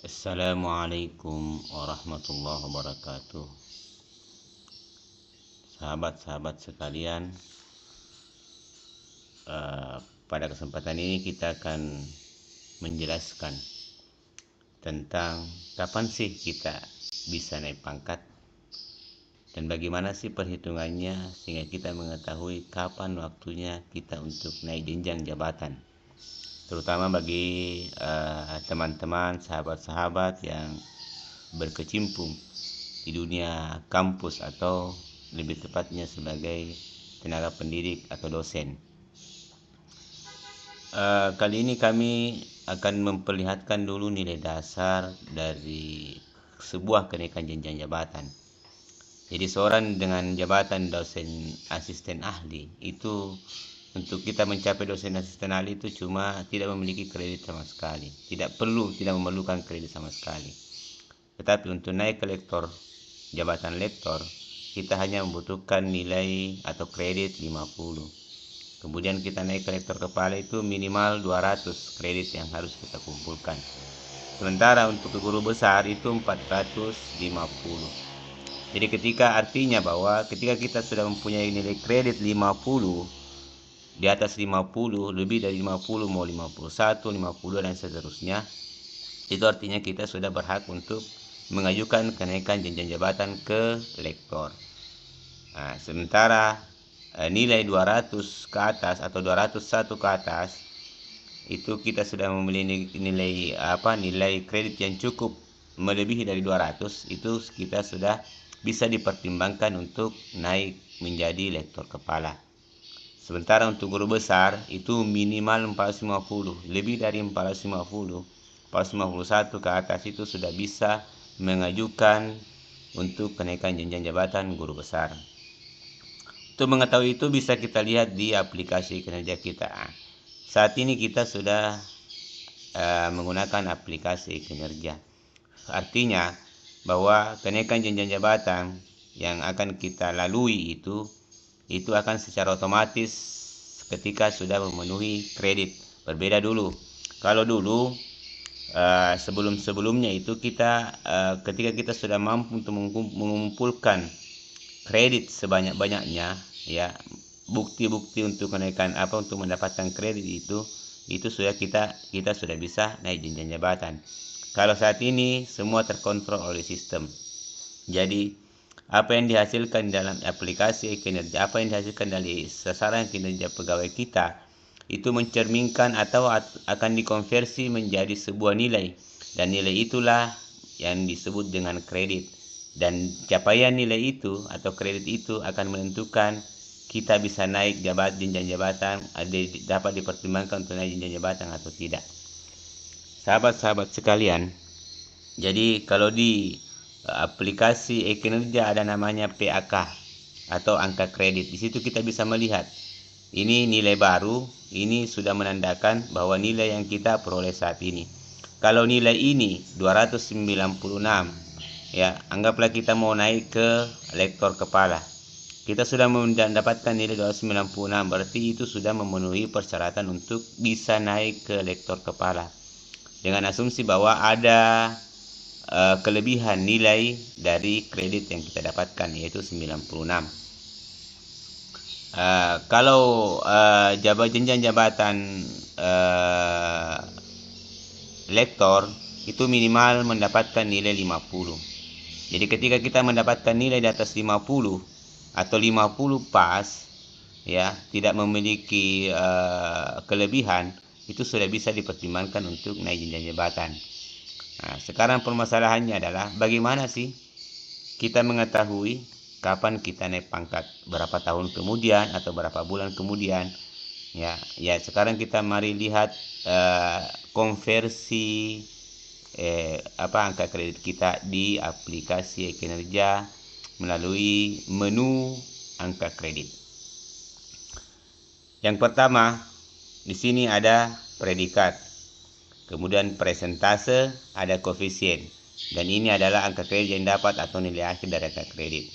Assalamualaikum warahmatullahi wabarakatuh. Sahabat-sahabat sekalian, pada kesempatan ini kita akan menjelaskan tentang kapan sih kita bisa naik pangkat dan bagaimana sih perhitungannya sehingga kita mengetahui kapan waktunya kita untuk naik jenjang jabatan, terutama bagi teman-teman, sahabat-sahabat yang berkecimpung di dunia kampus atau lebih tepatnya sebagai tenaga pendidik atau dosen. Kali ini kami akan memperlihatkan dulu nilai dasar dari sebuah kenaikan jenjang jabatan. Jadi seorang dengan jabatan dosen asisten ahli itu, untuk kita mencapai dosen asisten ahli itu cuma tidak memiliki kredit sama sekali. Tidak memerlukan kredit sama sekali. Tetapi untuk naik ke lektor, jabatan lektor, kita hanya membutuhkan nilai atau kredit 50. Kemudian kita naik ke lektor kepala itu minimal 200 kredit yang harus kita kumpulkan. Sementara untuk guru besar itu 450. Jadi artinya bahwa ketika kita sudah mempunyai nilai kredit 50, di atas 50, lebih dari 50, mau 51, 50 dan seterusnya, itu artinya kita sudah berhak untuk mengajukan kenaikan jenjang jabatan ke lektor. Nah, sementara nilai 200 ke atas atau 201 ke atas itu kita sudah memiliki nilai kredit yang cukup melebihi dari 200, itu kita sudah bisa dipertimbangkan untuk naik menjadi lektor kepala. Sementara untuk guru besar itu minimal 450, lebih dari 450, 451 ke atas itu sudah bisa mengajukan untuk kenaikan jenjang jabatan guru besar. Untuk mengetahui itu bisa kita lihat di aplikasi kinerja kita. Saat ini kita sudah menggunakan aplikasi kinerja. Artinya bahwa kenaikan jenjang jabatan yang akan kita lalui itu akan secara otomatis ketika sudah memenuhi kredit. Berbeda dulu. Kalau dulu sebelum-sebelumnya itu kita ketika kita sudah mampu untuk mengumpulkan kredit sebanyak-banyaknya, ya, bukti-bukti untuk kenaikan untuk mendapatkan kredit itu sudah kita sudah bisa naik jenjang jabatan. Kalau saat ini semua terkontrol oleh sistem. Jadi apa yang dihasilkan dalam aplikasi kinerja, apa yang dihasilkan dari sasaran kinerja pegawai kita itu mencerminkan atau akan dikonversi menjadi sebuah nilai, dan nilai itulah yang disebut dengan kredit. Dan capaian nilai itu atau kredit itu akan menentukan kita bisa naik jenjang jabatan, dapat dipertimbangkan untuk naik jenjang jabatan atau tidak. Sahabat-sahabat sekalian, jadi kalau di aplikasi e-kinerja ada namanya PAK atau angka kredit. Di situ kita bisa melihat ini nilai baru, ini sudah menandakan bahwa nilai yang kita peroleh saat ini. Kalau nilai ini 296, ya, anggaplah kita mau naik ke lektor kepala. Kita sudah mendapatkan nilai 296, berarti itu sudah memenuhi persyaratan untuk bisa naik ke lektor kepala. Dengan asumsi bahwa ada kelebihan nilai dari kredit yang kita dapatkan, yaitu 96. Kalau jenjang jabatan lektor itu minimal mendapatkan nilai 50. Jadi ketika kita mendapatkan nilai di atas 50 atau 50 pas, ya, tidak memiliki kelebihan, itu sudah bisa dipertimbangkan untuk naik jenjang jabatan. Nah, sekarang permasalahannya adalah bagaimana sih kita mengetahui kapan kita naik pangkat, berapa tahun kemudian atau berapa bulan kemudian. Ya, sekarang kita mari lihat konversi angka kredit kita di aplikasi kinerja melalui menu angka kredit. Yang pertama, di sini ada predikat, kemudian presentase, ada koefisien, dan ini adalah angka kredit yang dapat atau nilai akhir dari angka kredit.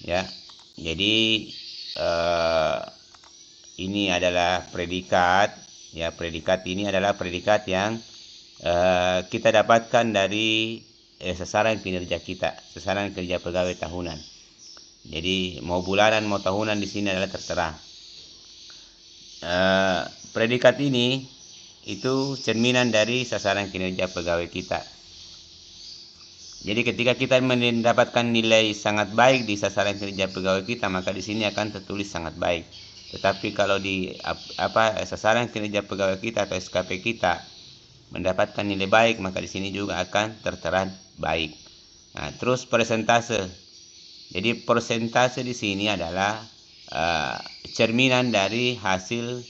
Ya, jadi ini adalah predikat. Ya, predikat ini adalah predikat yang kita dapatkan dari sasaran kinerja kita, sasaran kerja pegawai tahunan. Jadi mau bulanan mau tahunan di sini adalah tertera. Predikat ini itu cerminan dari sasaran kinerja pegawai kita. Jadi ketika kita mendapatkan nilai sangat baik di sasaran kinerja pegawai kita, maka di sini akan tertulis sangat baik. Tetapi kalau di sasaran kinerja pegawai kita atau SKP kita mendapatkan nilai baik, maka di sini juga akan tertera baik. Nah, terus persentase. Jadi persentase di sini adalah cerminan dari hasil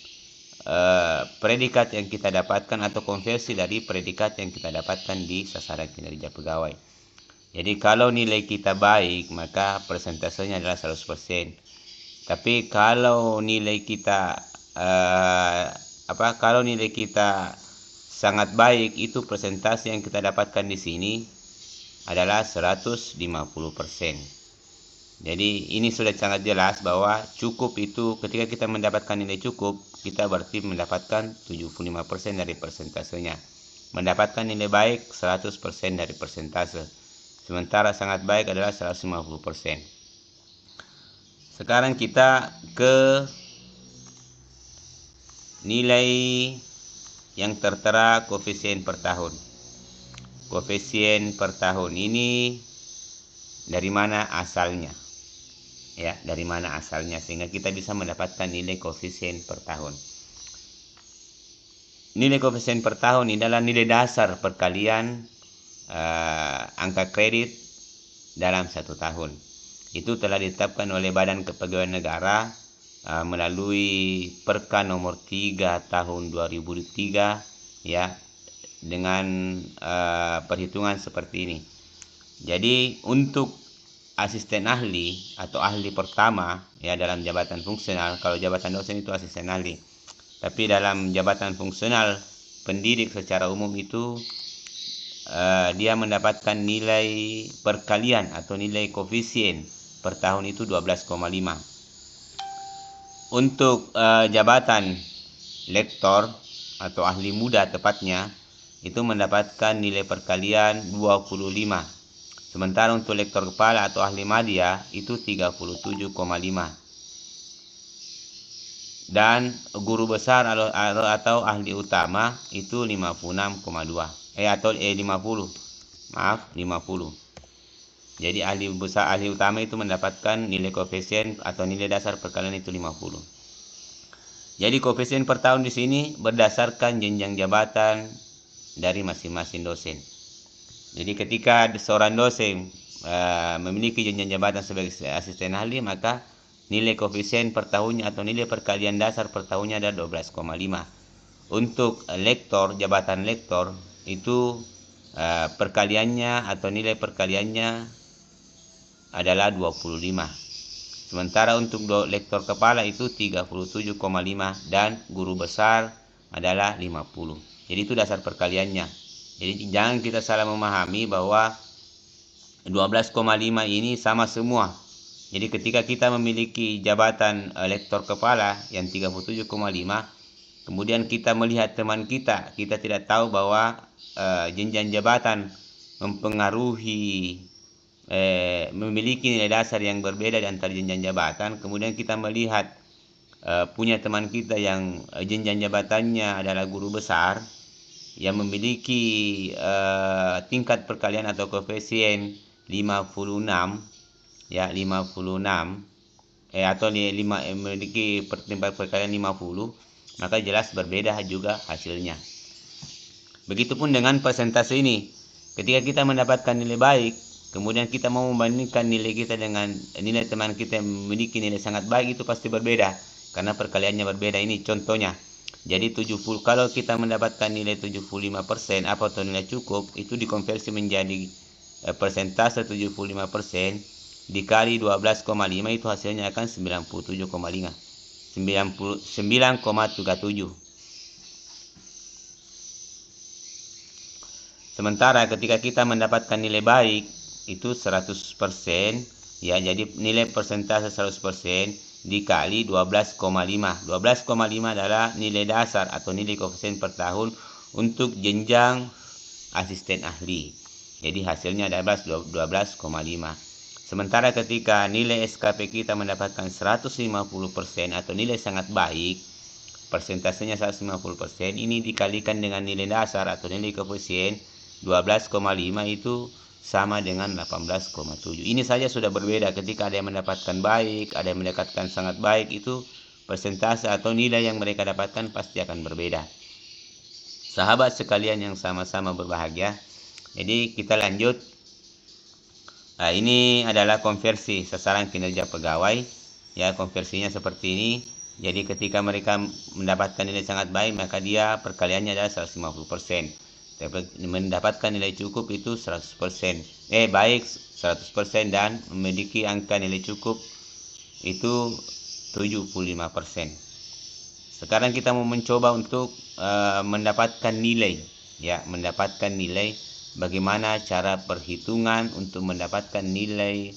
predikat yang kita dapatkan atau konversi dari predikat yang kita dapatkan di sasaran kinerja pegawai. Jadi kalau nilai kita baik, maka persentasenya adalah 100%. Tapi kalau nilai kita kalau nilai kita sangat baik, itu persentase yang kita dapatkan di sini adalah 150%. Jadi ini sudah sangat jelas bahwa cukup itu ketika kita mendapatkan nilai cukup, kita berarti mendapatkan 75% dari persentasenya. Mendapatkan nilai baik 100% dari persentase. Sementara sangat baik adalah 150%. Sekarang kita ke nilai yang tertera koefisien per tahun. Koefisien per tahun ini dari mana asalnya? Ya, dari mana asalnya sehingga kita bisa mendapatkan nilai koefisien per tahun. Nilai koefisien per tahun ini adalah nilai dasar perkalian angka kredit dalam satu tahun. Itu telah ditetapkan oleh Badan Kepegawaian Negara melalui Perka nomor 3 tahun 2003 ya, dengan perhitungan seperti ini. Jadi untuk asisten ahli atau ahli pertama ya dalam jabatan fungsional, kalau jabatan dosen itu asisten ahli, tapi dalam jabatan fungsional pendidik secara umum itu dia mendapatkan nilai perkalian atau nilai koefisien per tahun itu 12,5. Untuk jabatan lektor atau ahli muda tepatnya itu mendapatkan nilai perkalian 25. Sementara untuk lektor kepala atau ahli madya itu 37,5. Dan guru besar atau ahli utama itu 56,2. 50. Jadi ahli besar, ahli utama itu mendapatkan nilai koefisien atau nilai dasar perkalian itu 50. Jadi koefisien per tahun di sini berdasarkan jenjang jabatan dari masing-masing dosen. Jadi ketika seorang dosen memiliki jenjang jabatan sebagai asisten ahli, maka nilai koefisien per tahunnya atau nilai perkalian dasar per tahunnya ada 12,5. Untuk lektor, jabatan lektor itu perkaliannya atau nilai perkaliannya adalah 25. Sementara untuk lektor kepala itu 37,5 dan guru besar adalah 50. Jadi itu dasar perkaliannya. Jadi jangan kita salah memahami bahwa 12,5 ini sama semua. Jadi ketika kita memiliki jabatan lektor kepala yang 37,5, kemudian kita melihat teman kita tidak tahu bahwa jenjang jabatan mempengaruhi memiliki nilai dasar yang berbeda di antara jenjang jabatan. Kemudian kita melihat punya teman kita yang jenjang jabatannya adalah guru besar yang memiliki tingkat perkalian atau koefisien 56 ya, 56 atau memiliki tingkat perkalian 50, maka jelas berbeda juga hasilnya. Begitupun dengan persentase ini. Ketika kita mendapatkan nilai baik, kemudian kita mau membandingkan nilai kita dengan nilai teman kita yang memiliki nilai sangat baik, itu pasti berbeda karena perkaliannya berbeda. Ini contohnya. Jadi 70, kalau kita mendapatkan nilai 75% atau nilai cukup, itu dikonversi menjadi persentase 75% dikali 12,5, itu hasilnya akan 97,5. 9,37. Sementara ketika kita mendapatkan nilai baik itu 100%, ya, jadi nilai persentase 100% dikali 12,5. 12,5 adalah nilai dasar atau nilai koefisien per tahun untuk jenjang asisten ahli. Jadi hasilnya adalah 12,5. Sementara ketika nilai SKP kita mendapatkan 150% atau nilai sangat baik, persentasenya 150%, ini dikalikan dengan nilai dasar atau nilai koefisien 12,5 itu sama dengan 18,7. Ini saja sudah berbeda. Ketika ada yang mendapatkan baik, ada yang mendapatkan sangat baik, itu persentase atau nilai yang mereka dapatkan pasti akan berbeda. Sahabat sekalian yang sama-sama berbahagia, jadi kita lanjut. Nah, ini adalah konversi sasaran kinerja pegawai. Ya, konversinya seperti ini. Jadi ketika mereka mendapatkan nilai sangat baik, maka dia perkaliannya adalah 150%. Mendapatkan nilai cukup itu 100%. Baik 100% dan memiliki angka nilai cukup itu 75%. Sekarang kita mau mencoba untuk mendapatkan nilai. Ya, mendapatkan nilai. Bagaimana cara perhitungan untuk mendapatkan nilai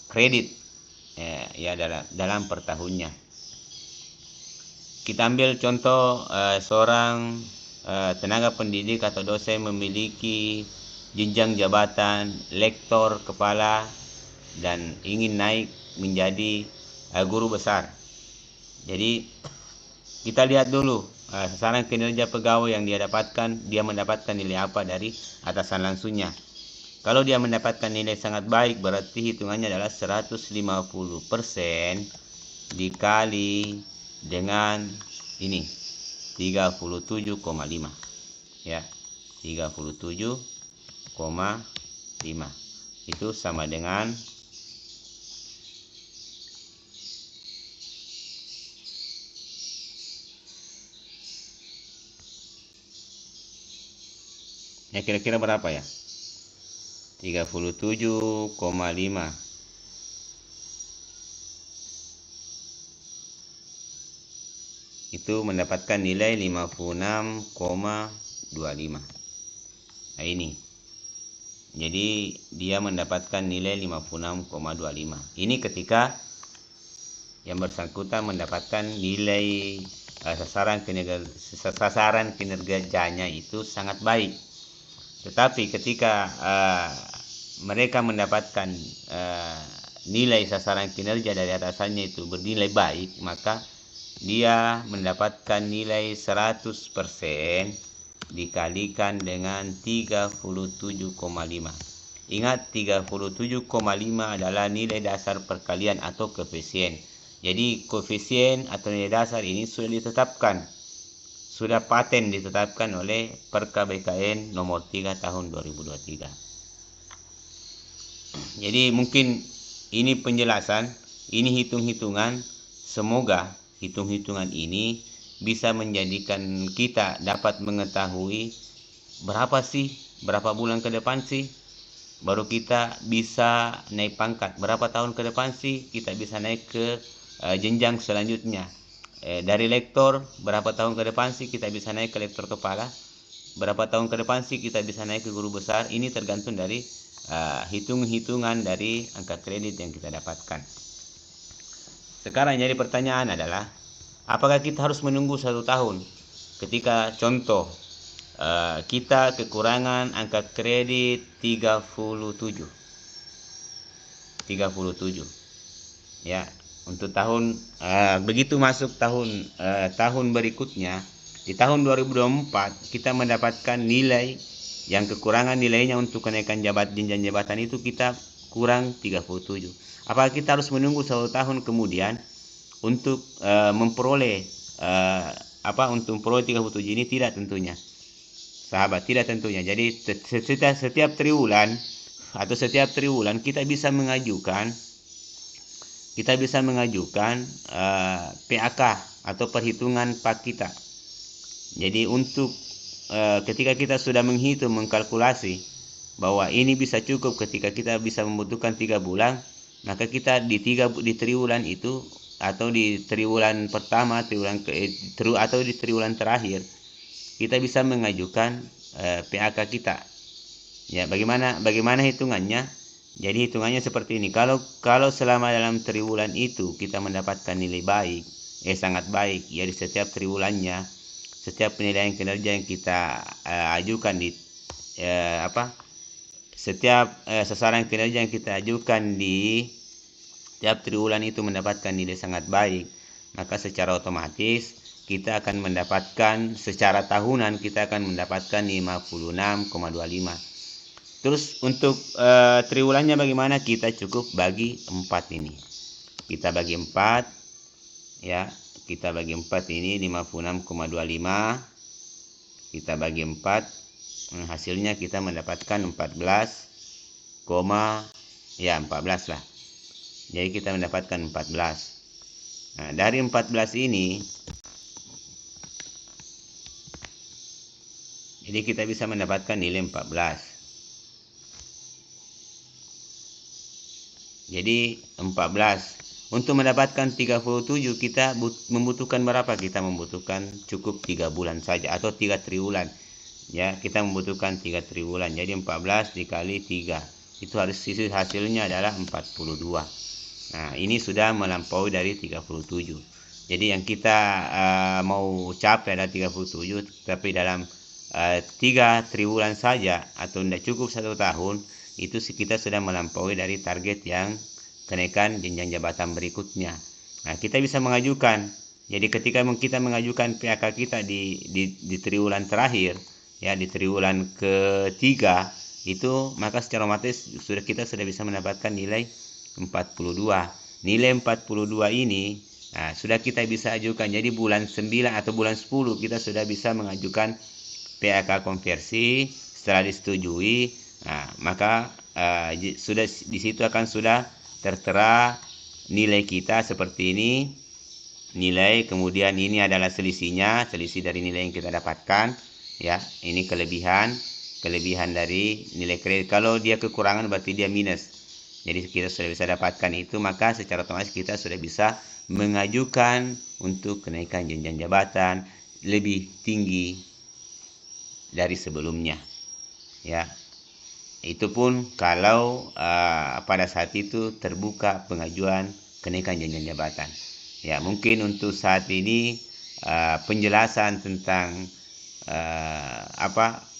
kredit ya dalam per tahunnya. Kita ambil contoh seorang tenaga pendidik atau dosen memiliki jenjang jabatan lektor kepala dan ingin naik menjadi guru besar. Jadi kita lihat dulu sasaran kinerja pegawai yang dia dapatkan, dia mendapatkan nilai apa dari atasan langsungnya. Kalau dia mendapatkan nilai sangat baik, berarti hitungannya adalah 150% dikali dengan ini 37,5. Ya, 37,5 itu sama dengan ya kira-kira berapa ya? 37,5 itu mendapatkan nilai 56,25. Nah ini. Jadi dia mendapatkan nilai 56,25. Ini ketika yang bersangkutan mendapatkan nilai sasaran kinerjanya itu sangat baik. Tetapi ketika mereka mendapatkan nilai sasaran kinerja dari atasannya itu bernilai baik, maka dia mendapatkan nilai 100% dikalikan dengan 37,5. Ingat, 37,5 adalah nilai dasar perkalian atau koefisien. Jadi koefisien atau nilai dasar ini sudah ditetapkan, sudah paten ditetapkan oleh Perka BKN nomor 3 tahun 2023. Jadi mungkin ini penjelasan, ini hitung-hitungan. Semoga hitung-hitungan ini bisa menjadikan kita dapat mengetahui berapa bulan ke depan sih baru kita bisa naik pangkat, berapa tahun ke depan sih kita bisa naik ke jenjang selanjutnya. Dari lektor, berapa tahun ke depan sih kita bisa naik ke lektor kepala, berapa tahun ke depan sih kita bisa naik ke guru besar. Ini tergantung dari hitung-hitungan dari angka kredit yang kita dapatkan. Sekarang jadi pertanyaan adalah, apakah kita harus menunggu 1 tahun? Ketika contoh kita kekurangan angka kredit 37 ya. Untuk tahun begitu masuk tahun berikutnya, di tahun 2024 kita mendapatkan nilai yang kekurangan nilainya untuk kenaikan jenjang jabatan itu kita kurang 37. Apakah kita harus menunggu 1 tahun kemudian untuk memperoleh untuk memperoleh 37 ini? Tidak tentunya, sahabat, tidak tentunya. Jadi setiap triwulan kita bisa mengajukan PAK atau perhitungan PAK kita. Jadi untuk ketika kita sudah mengkalkulasi bahwa ini bisa cukup ketika kita bisa membutuhkan 3 bulan, maka kita di triwulan itu atau di triwulan pertama, atau di triwulan terakhir kita bisa mengajukan PAK kita. Ya, bagaimana hitungannya? Jadi hitungannya seperti ini. Kalau selama dalam triwulan itu kita mendapatkan nilai baik, sangat baik, ya di setiap triwulannya setiap penilaian kinerja yang kita ajukan di setiap sasaran kinerja yang kita ajukan di tiap triwulan itu mendapatkan nilai sangat baik, maka secara otomatis kita akan mendapatkan secara tahunan kita akan mendapatkan 56,25. Terus untuk triwulannya bagaimana? Kita cukup bagi 4 ini. Kita bagi 4 ya. Kita bagi 4 ini 56,25. Kita bagi 4, hasilnya kita mendapatkan 14, 14 lah. Jadi kita mendapatkan 14. Nah, dari 14 ini jadi kita bisa mendapatkan nilai 14. Jadi 14. Untuk mendapatkan 37 kita membutuhkan berapa? Kita membutuhkan cukup 3 bulan saja atau 3 triwulan. Ya, kita membutuhkan 3 triwulan. Jadi 14 dikali 3. Itu harus hasilnya adalah 42. Nah, ini sudah melampaui dari 37. Jadi yang kita mau capai adalah 37, tapi dalam 3 triwulan saja atau tidak cukup 1 tahun, itu kita sudah melampaui dari target yang kenaikan jenjang jabatan berikutnya. Nah, kita bisa mengajukan. Jadi ketika kita mengajukan PAK kita di triwulan terakhir, ya di triwulan ketiga, itu maka secara otomatis kita sudah bisa mendapatkan nilai 42. Nilai 42 ini sudah kita bisa ajukan. Jadi bulan 9 atau bulan 10 kita sudah bisa mengajukan PAK konversi. Setelah disetujui, maka sudah di situ akan sudah tertera nilai kita seperti ini. Nilai, kemudian ini adalah selisihnya, selisih dari nilai yang kita dapatkan, ya. Ini kelebihan dari nilai kredit. Kalau dia kekurangan berarti dia minus. Jadi kita sudah bisa dapatkan itu, maka secara otomatis kita sudah bisa mengajukan untuk kenaikan jenjang jabatan lebih tinggi dari sebelumnya. Ya, itu pun kalau pada saat itu terbuka pengajuan kenaikan jenjang jabatan. Ya, mungkin untuk saat ini penjelasan tentang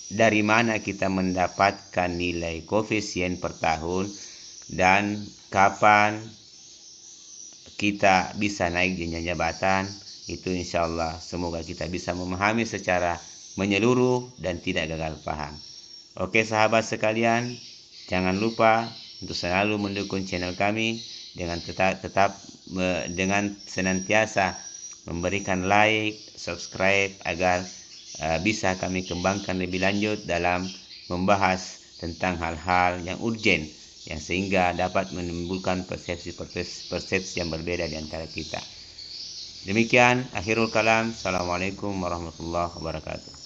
dari mana kita mendapatkan nilai koefisien per tahun dan kapan kita bisa naik jenjang jabatan, itu insya Allah semoga kita bisa memahami secara menyeluruh dan tidak gagal paham. Oke sahabat sekalian, jangan lupa untuk selalu mendukung channel kami dengan tetap dengan senantiasa memberikan like, subscribe agar bisa kami kembangkan lebih lanjut dalam membahas tentang hal-hal yang urgen, yang sehingga dapat menimbulkan persepsi yang berbeda di antara kita. Demikian akhirul kalam. Assalamualaikum warahmatullahi wabarakatuh.